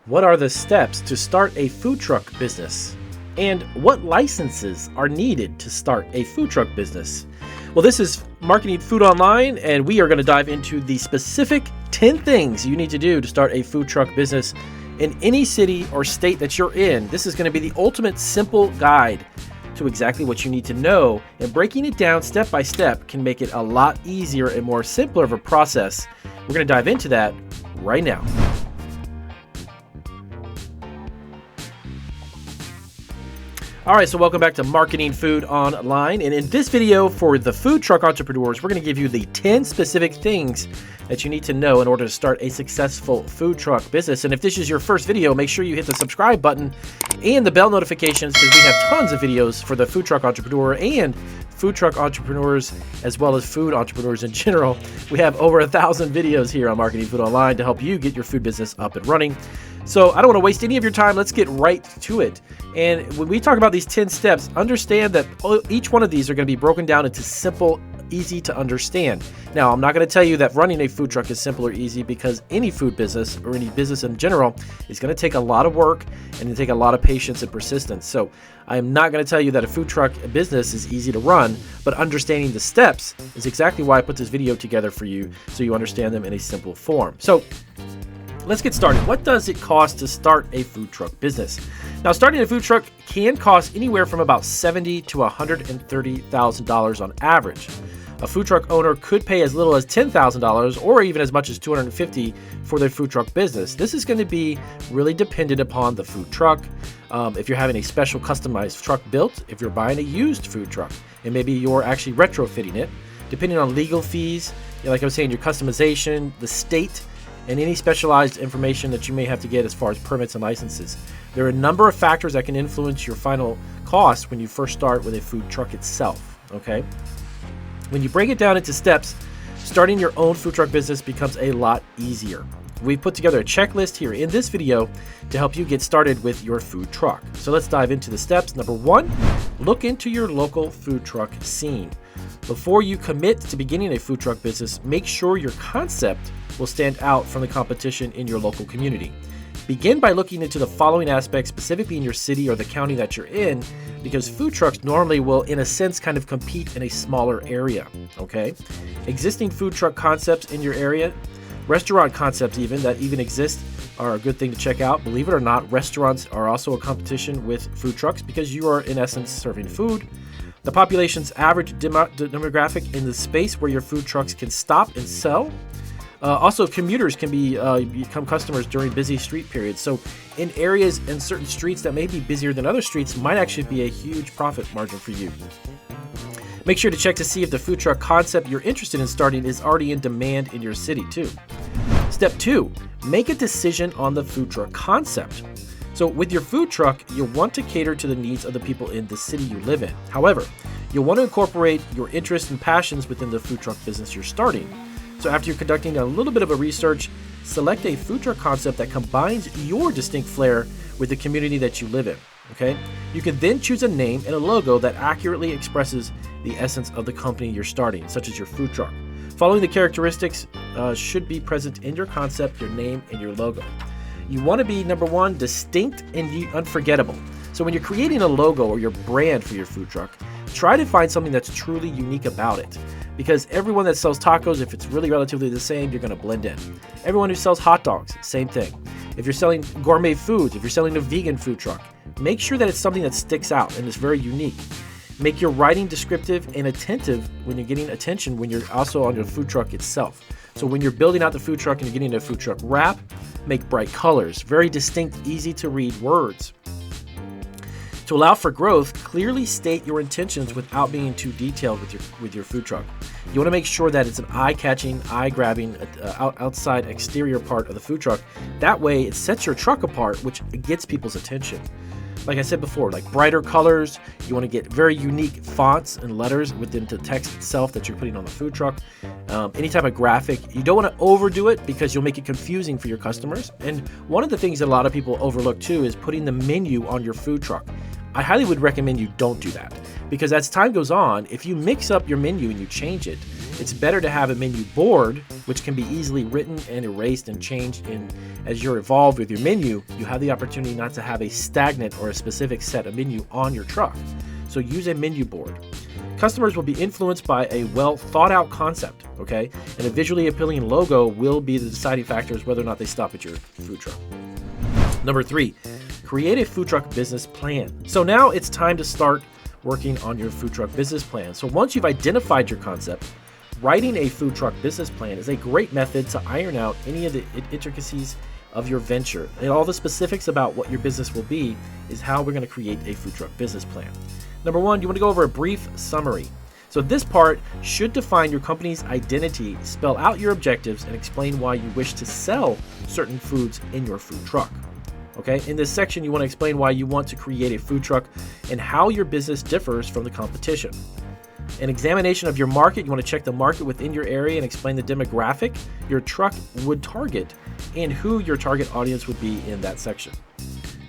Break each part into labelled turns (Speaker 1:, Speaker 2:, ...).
Speaker 1: What are the steps to start a food truck business? And what licenses are needed to start a food truck business? Well, this is Marketing Food Online, and we are going to dive into the specific 10 things you need to do to start a food truck business in any city or state that you're in. This is going to be the ultimate simple guide to exactly what you need to know, and breaking it down step by step can make it a lot easier and more simpler of a process. We're going to dive into that right now. All right, so welcome back to Marketing Food Online. And in this video for the food truck entrepreneurs, we're going to give you the 10 specific things that you need to know in order to start a successful food truck business. And if this is your first video, make sure you hit the subscribe button and the bell notifications, because we have tons of videos for the food truck entrepreneur and food truck entrepreneurs, as well as food entrepreneurs in general. We have over 1,000 videos here on Marketing Food Online to help you get your food business up and running. So I don't want to waste any of your time. Let's get right to it. And when we talk about these 10 steps, understand that each one of these are going to be broken down into simple, easy to understand. Now, I'm not going to tell you that running a food truck is simple or easy, because any food business or any business in general is going to take a lot of work and to take a lot of patience and persistence. So I am not going to tell you that a food truck business is easy to run, but understanding the steps is exactly why I put this video together for you, so you understand them in a simple form. So let's get started. What does it cost to start a food truck business? Now, starting a food truck can cost anywhere from about $70,000 to $130,000 on average. A food truck owner could pay as little as $10,000 or even as much as $250,000 for their food truck business. This is going to be really dependent upon the food truck. If you're having a special customized truck built, if you're buying a used food truck, and maybe you're actually retrofitting it, depending on legal fees, like I was saying, your customization, the state, and any specialized information that you may have to get as far as permits and licenses. There are a number of factors that can influence your final cost when you first start with a food truck itself, okay? When you break it down into steps, starting your own food truck business becomes a lot easier. We've put together a checklist here in this video to help you get started with your food truck. So let's dive into the steps. Number one, look into your local food truck scene. Before you commit to beginning a food truck business, make sure your concept will stand out from the competition in your local community. Begin by looking into the following aspects specifically in your city or the county that you're in, because food trucks normally will, in a sense, kind of compete in a smaller area, okay? Existing food truck concepts in your area, restaurant concepts that even exist, are a good thing to check out. Believe it or not, restaurants are also a competition with food trucks because you are, in essence, serving food. The population's average demographic in the space where your food trucks can stop and sell. Also, commuters can become customers during busy street periods. So in areas and certain streets that may be busier than other streets might actually be a huge profit margin for you. Make sure to check to see if the food truck concept you're interested in starting is already in demand in your city too. Step two, make a decision on the food truck concept. So with your food truck, you'll want to cater to the needs of the people in the city you live in. However, you'll want to incorporate your interests and passions within the food truck business you're starting. So after you're conducting a little bit of a research, select a food truck concept that combines your distinct flair with the community that you live in, okay? You can then choose a name and a logo that accurately expresses the essence of the company you're starting, such as your food truck. Following the characteristics should be present in your concept, your name, and your logo. You want to be, number one, distinct and unforgettable. So when you're creating a logo or your brand for your food truck, try to find something that's truly unique about it. Because everyone that sells tacos, if it's really relatively the same, you're going to blend in. Everyone who sells hot dogs, same thing. If you're selling gourmet foods, if you're selling a vegan food truck, make sure that it's something that sticks out and is very unique. Make your writing descriptive and attentive when you're getting attention when you're also on your food truck itself. So when you're building out the food truck and you're getting a food truck wrap, make bright colors, very distinct, easy to read words. To allow for growth, clearly state your intentions without being too detailed with your food truck. You want to make sure that it's an eye-catching, eye-grabbing outside exterior part of the food truck. That way, it sets your truck apart, which gets people's attention. Like I said before, like brighter colors, you want to get very unique fonts and letters within the text itself that you're putting on the food truck. Any type of graphic. You don't want to overdo it because you'll make it confusing for your customers. And one of the things that a lot of people overlook too is putting the menu on your food truck. I highly would recommend you don't do that, because as time goes on, if you mix up your menu and you change it, It's better to have a menu board, which can be easily written and erased and changed as you're involved with your menu. You have the opportunity not to have a stagnant or a specific set of menu on your truck. So use a menu board. Customers will be influenced by a well thought out concept, okay? And a visually appealing logo will be the deciding factors whether or not they stop at your food truck. Number 3, create a food truck business plan. So now it's time to start working on your food truck business plan. So once you've identified your concept, writing a food truck business plan is a great method to iron out any of the intricacies of your venture. And all the specifics about what your business will be is how we're going to create a food truck business plan. Number 1, you want to go over a brief summary. So this part should define your company's identity, spell out your objectives, and explain why you wish to sell certain foods in your food truck. Okay, in this section, you want to explain why you want to create a food truck and how your business differs from the competition. An examination of your market, you want to check the market within your area and explain the demographic your truck would target and who your target audience would be in that section.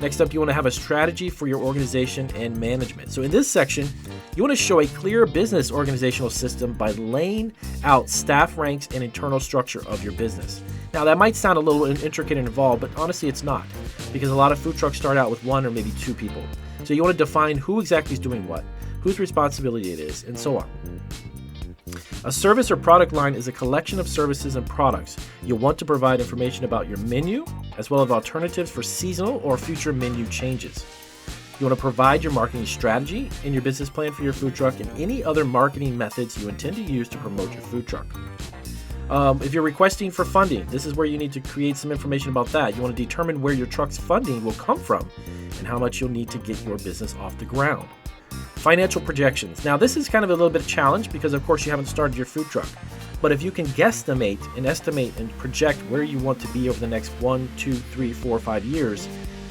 Speaker 1: Next up, you want to have a strategy for your organization and management. So in this section, you want to show a clear business organizational system by laying out staff ranks and internal structure of your business. Now, that might sound a little intricate and involved, but honestly, it's not, because a lot of food trucks start out with 1 or maybe 2 people. So you want to define who exactly is doing what, whose responsibility it is, and so on. A service or product line is a collection of services and products. You'll want to provide information about your menu, as well as alternatives for seasonal or future menu changes. You want to provide your marketing strategy and your business plan for your food truck and any other marketing methods you intend to use to promote your food truck. If you're requesting for funding, this is where you need to create some information about that. You want to determine where your truck's funding will come from and how much you'll need to get your business off the ground. Financial projections. Now, this is kind of a little bit of a challenge because, of course, you haven't started your food truck. But if you can guesstimate and estimate and project where you want to be over the next 1, 2, 3, 4, 5 years,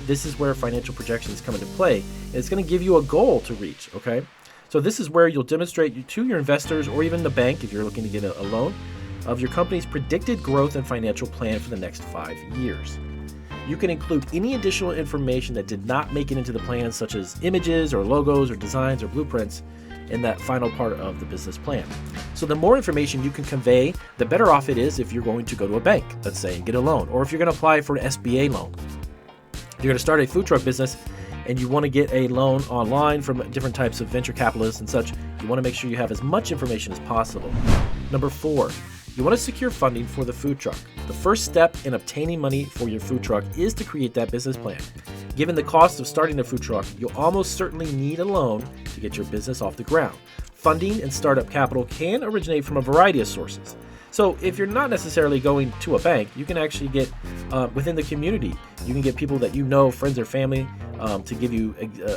Speaker 1: this is where financial projections come into play. And it's going to give you a goal to reach, okay? So this is where you'll demonstrate to your investors or even the bank, if you're looking to get a loan, of your company's predicted growth and financial plan for the next 5 years. You can include any additional information that did not make it into the plan, such as images or logos or designs or blueprints, in that final part of the business plan. So the more information you can convey, the better off it is if you're going to go to a bank, let's say, and get a loan, or if you're going to apply for an SBA loan. If you're going to start a food truck business and you want to get a loan online from different types of venture capitalists and such, you want to make sure you have as much information as possible. Number 4, you want to secure funding for the food truck. The first step in obtaining money for your food truck is to create that business plan. Given the cost of starting a food truck, you'll almost certainly need a loan to get your business off the ground. Funding and startup capital can originate from a variety of sources. So if you're not necessarily going to a bank, you can actually get within the community. You can get people that you know, friends or family, to give you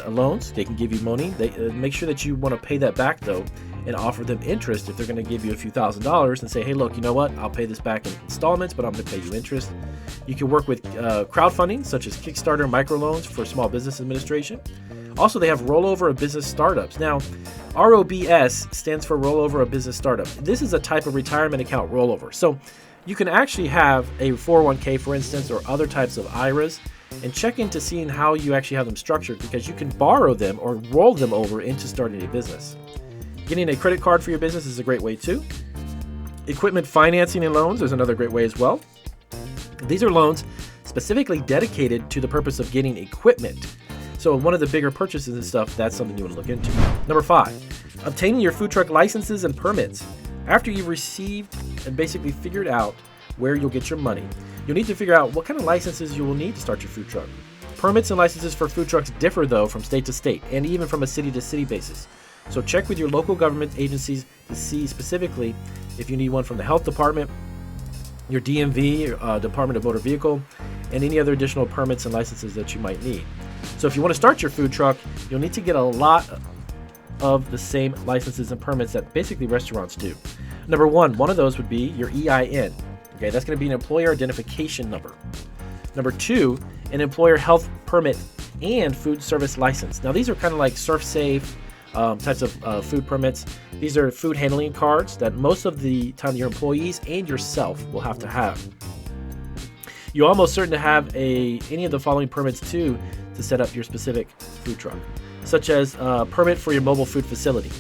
Speaker 1: loans. They can give you money. They make sure that you want to pay that back, though, and offer them interest if they're going to give you a few $1,000s and say, hey, look, you know what? I'll pay this back in installments, but I'm going to pay you interest. You can work with crowdfunding, such as Kickstarter microloans for small business administration. Also, they have rollover of business startups. Now, ROBS stands for rollover of business startup. This is a type of retirement account rollover. So you can actually have a 401k, for instance, or other types of IRAs, and check into seeing how you actually have them structured, because you can borrow them or roll them over into starting a business. Getting a credit card for your business is a great way too. Equipment financing and loans is another great way as well. These are loans specifically dedicated to the purpose of getting equipment. So one of the bigger purchases and stuff, that's something you want to look into. Number 5, obtaining your food truck licenses and permits. After you've received and basically figured out where you'll get your money, you'll need to figure out what kind of licenses you will need to start your food truck. Permits and licenses for food trucks differ, though, from state to state and even from a city to city basis. So check with your local government agencies to see specifically if you need one from the health department, your DMV, Department of Motor Vehicle, and any other additional permits and licenses that you might need. So if you want to start your food truck, you'll need to get a lot of the same licenses and permits that basically restaurants do. Number 1, one of those would be your EIN. Okay, that's going to be an employer identification number. Number 2, an employer health permit and food service license. Now these are kind of like ServSafe types of food permits. These are food handling cards that most of the time your employees and yourself will have to have. You're almost certain to have any of the following permits too to set up your specific food truck, such as a permit for your mobile food facility,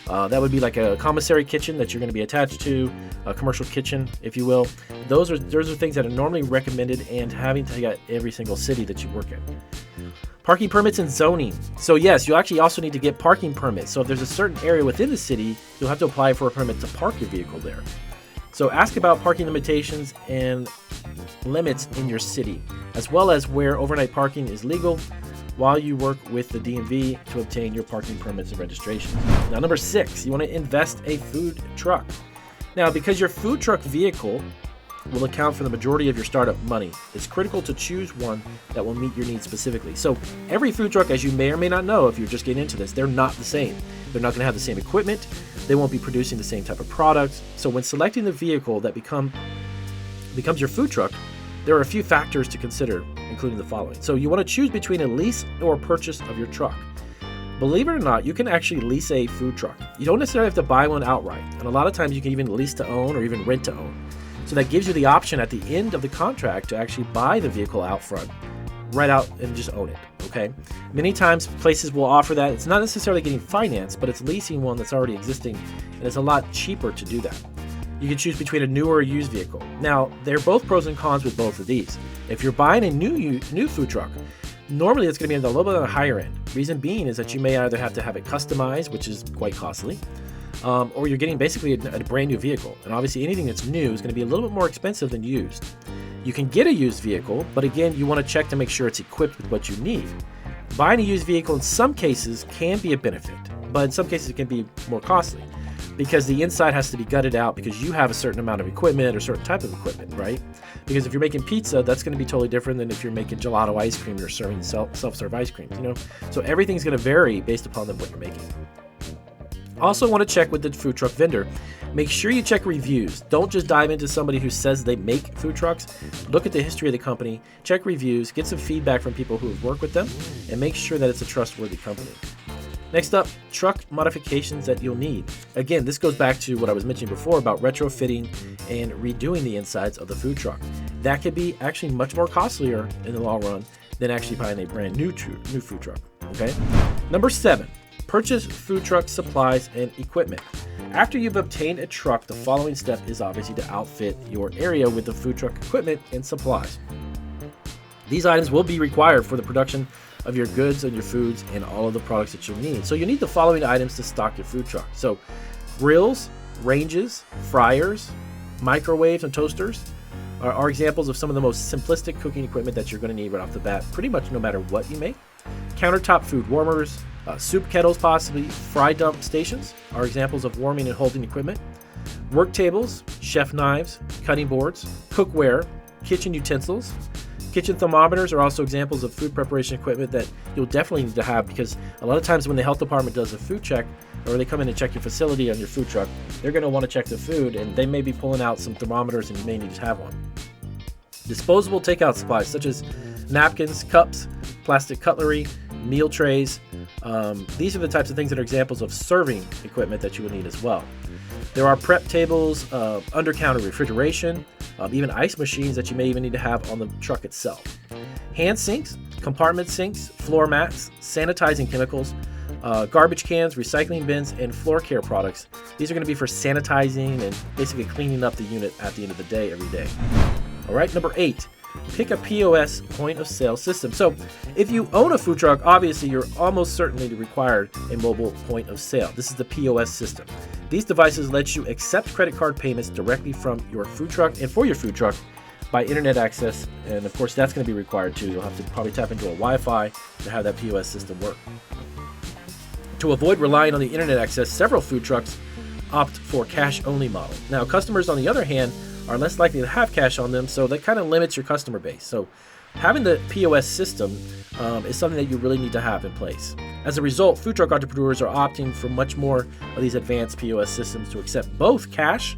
Speaker 1: That would be like a commissary kitchen that you're going to be attached to, a commercial kitchen, if you will. Those are things that are normally recommended and having to get every single city that you work in. Parking permits and zoning. So yes, you actually also need to get parking permits. So if there's a certain area within the city, you'll have to apply for a permit to park your vehicle there. So ask about parking limitations and limits in your city, as well as where overnight parking is legal while you work with the DMV to obtain your parking permits and registrations. Now, number 6, you want to invest a food truck. Now, because your food truck vehicle will account for the majority of your startup money, it's critical to choose one that will meet your needs specifically. So every food truck, as you may or may not know if you're just getting into this, they're not the same. They're not going to have the same equipment. They won't be producing the same type of products. So when selecting the vehicle that becomes your food truck, there are a few factors to consider, including the following. So you want to choose between a lease or a purchase of your truck. Believe it or not, you can actually lease a food truck. You don't necessarily have to buy one outright. And a lot of times you can even lease to own or even rent to own. So that gives you the option at the end of the contract to actually buy the vehicle out front, right out and just own it, okay? Many times places will offer that. It's not necessarily getting financed, but it's leasing one that's already existing, and it's a lot cheaper to do that. You can choose between a new or a used vehicle. Now, there are both pros and cons with both of these. If you're buying a new food truck, normally it's going to be at a little bit on the higher end. Reason being is that you may either have to have it customized, which is quite costly, or you're getting basically a brand new vehicle. And obviously anything that's new is going to be a little bit more expensive than used. You can get a used vehicle, but again, you want to check to make sure it's equipped with what you need. Buying a used vehicle in some cases can be a benefit, but in some cases it can be more costly because the inside has to be gutted out because you have a certain amount of equipment or certain type of equipment, right? Because if you're making pizza, that's going to be totally different than if you're making gelato ice cream or serving self-serve ice cream, you know? So everything's going to vary based upon what you're making. Also want to check with the food truck vendor. Make sure you check reviews. Don't just dive into somebody who says they make food trucks. Look at the history of the company, check reviews, get some feedback from people who have worked with them, and make sure that it's a trustworthy company. Next up, truck modifications that you'll need. Again, this goes back to what I was mentioning before about retrofitting and redoing the insides of the food truck. That could be actually much more costlier in the long run than actually buying a brand new food truck, okay? Number 7. Purchase food truck supplies and equipment. After you've obtained a truck, the following step is obviously to outfit your area with the food truck equipment and supplies. These items will be required for the production of your goods and your foods and all of the products that you need. So you need the following items to stock your food truck. So grills, ranges, fryers, microwaves, and toasters are examples of some of the most simplistic cooking equipment that you're going to need right off the bat, pretty much no matter what you make. Countertop food warmers, soup kettles possibly, fry dump stations are examples of warming and holding equipment. Work tables, chef knives, cutting boards, cookware, kitchen utensils. Kitchen thermometers are also examples of food preparation equipment that you'll definitely need to have because a lot of times when the health department does a food check or they come in and check your facility on your food truck, they're going to want to check the food and they may be pulling out some thermometers and you may need to have one. Disposable takeout supplies such as napkins, cups, plastic cutlery, meal trays. These are the types of things that are examples of serving equipment that you would need as well. There are prep tables, under-counter refrigeration, even ice machines that you may even need to have on the truck itself. Hand sinks, compartment sinks, floor mats, sanitizing chemicals, garbage cans, recycling bins, and floor care products. These are going to be for sanitizing and basically cleaning up the unit at the end of the day every day. All right, number 8. Pick a POS, point of sale system. So if you own a food truck, obviously you're almost certainly required a mobile point of sale. This is the POS system. These devices let you accept credit card payments directly from your food truck and for your food truck by internet access. And of course, that's going to be required too. You'll have to probably tap into a Wi-Fi to have that POS system work. To avoid relying on the internet access, several food trucks opt for cash-only model. Now, customers, on the other hand, are less likely to have cash on them, so that kind of limits your customer base. So having the POS system is something that you really need to have in place. As a result, food truck entrepreneurs are opting for much more of these advanced POS systems to accept both cash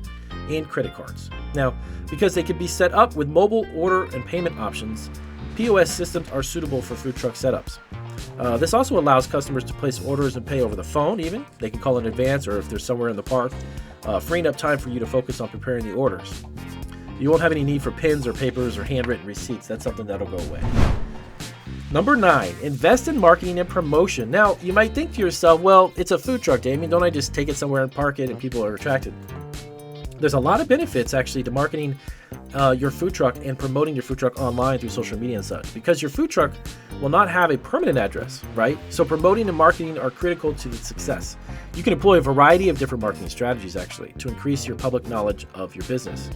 Speaker 1: and credit cards. Now, because they can be set up with mobile order and payment options, POS systems are suitable for food truck setups. This also allows customers to place orders and pay over the phone even. They can call in advance or if they're somewhere in the park, freeing up time for you to focus on preparing the orders. You won't have any need for pens or papers or handwritten receipts. That's something that'll go away. Number 9, invest in marketing and promotion. Now, you might think to yourself, well, it's a food truck, Damien. Don't I just take it somewhere and park it and people are attracted? There's a lot of benefits actually to marketing your food truck and promoting your food truck online through social media and such, because your food truck will not have a permanent address, right? So promoting and marketing are critical to its success. You can employ a variety of different marketing strategies actually to increase your public knowledge of your business.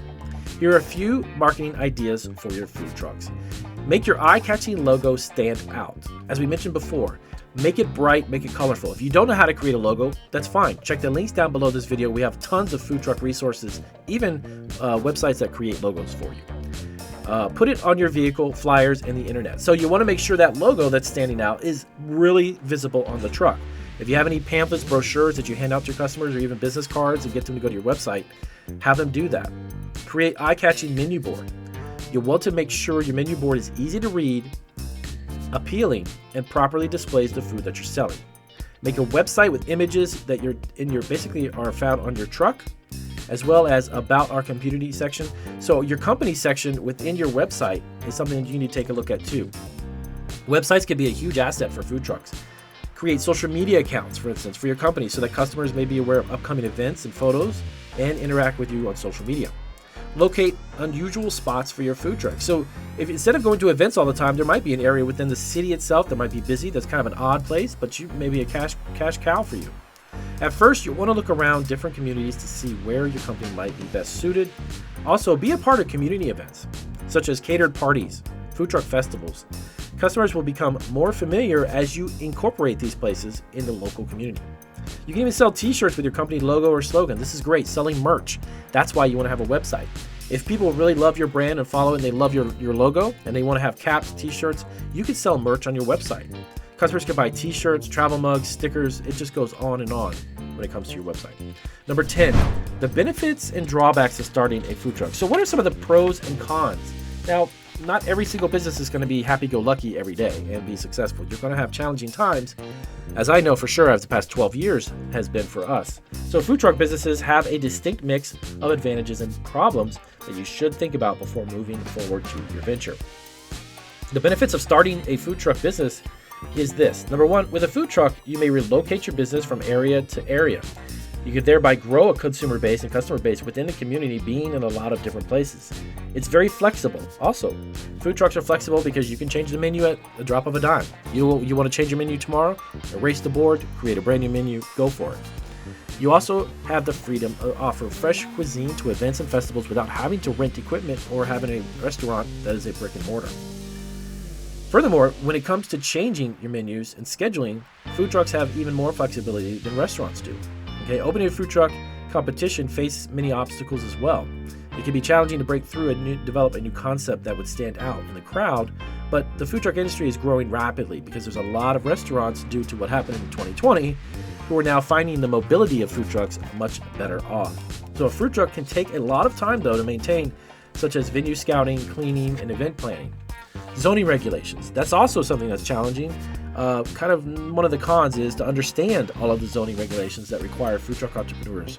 Speaker 1: Here are a few marketing ideas for your food trucks. Make your eye-catching logo stand out. As we mentioned before, make it bright, make it colorful. If you don't know how to create a logo, that's fine. Check the links down below this video. We have tons of food truck resources, even websites that create logos for you. Put it on your vehicle, flyers, and the internet. So you want to make sure that logo that's standing out is really visible on the truck. If you have any pamphlets, brochures that you hand out to your customers, or even business cards and get them to go to your website, have them do that. Create eye-catching menu board. You'll want to make sure your menu board is easy to read, appealing, and properly displays the food that you're selling. Make a website with images that basically are found on your truck, as well as about our community section. So your company section within your website is something that you need to take a look at too. Websites can be a huge asset for food trucks. Create social media accounts, for instance, for your company so that customers may be aware of upcoming events and photos and interact with you on social media. Locate unusual spots for your food truck. So if instead of going to events all the time, there might be an area within the city itself that might be busy, that's kind of an odd place, but you may be a cash cow for you. At first, you want to look around different communities to see where your company might be best suited. Also, be a part of community events, such as catered parties, food truck festivals. Customers will become more familiar as you incorporate these places in the local community. You can even sell t-shirts with your company logo or slogan. This is great, selling merch. That's why you want to have a website. If people really love your brand and follow it and they love your logo and they want to have caps, t-shirts, you can sell merch on your website. Customers can buy t-shirts, travel mugs, stickers. It just goes on and on when it comes to your website. Number 10, the benefits and drawbacks of starting a food truck. So what are some of the pros and cons? Now, not every single business is going to be happy-go-lucky every day and be successful. You're going to have challenging times, as I know for sure as the past 12 years has been for us. So food truck businesses have a distinct mix of advantages and problems that you should think about before moving forward to your venture. The benefits of starting a food truck business is this. Number 1, with a food truck, you may relocate your business from area to area. You could thereby grow a consumer base and customer base within the community, being in a lot of different places. It's very flexible. Also, food trucks are flexible because you can change the menu at the drop of a dime. You want to change your menu tomorrow? Erase the board, create a brand new menu, go for it. You also have the freedom to offer fresh cuisine to events and festivals without having to rent equipment or having a restaurant that is a brick and mortar. Furthermore, when it comes to changing your menus and scheduling, food trucks have even more flexibility than restaurants do. Okay, opening a food truck competition faces many obstacles as well. It can be challenging to break through and develop a new concept that would stand out in the crowd, but the food truck industry is growing rapidly because there's a lot of restaurants due to what happened in 2020 who are now finding the mobility of food trucks much better off. So a food truck can take a lot of time though to maintain, such as venue scouting, cleaning, and event planning. Zoning regulations, that's also something that's challenging. Kind of one of the cons is to understand all of the zoning regulations that require food truck entrepreneurs.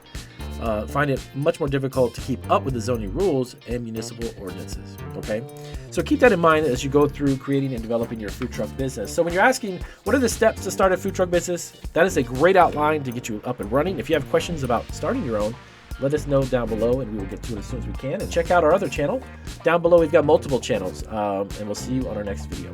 Speaker 1: Find it much more difficult to keep up with the zoning rules and municipal ordinances. Okay, so keep that in mind as you go through creating and developing your food truck business. So when you're asking what are the steps to start a food truck business, that is a great outline to get you up and running. If you have questions about starting your own, let us know down below and we will get to it as soon as we can. And check out our other channel. Down below we've got multiple channels, and we'll see you on our next video.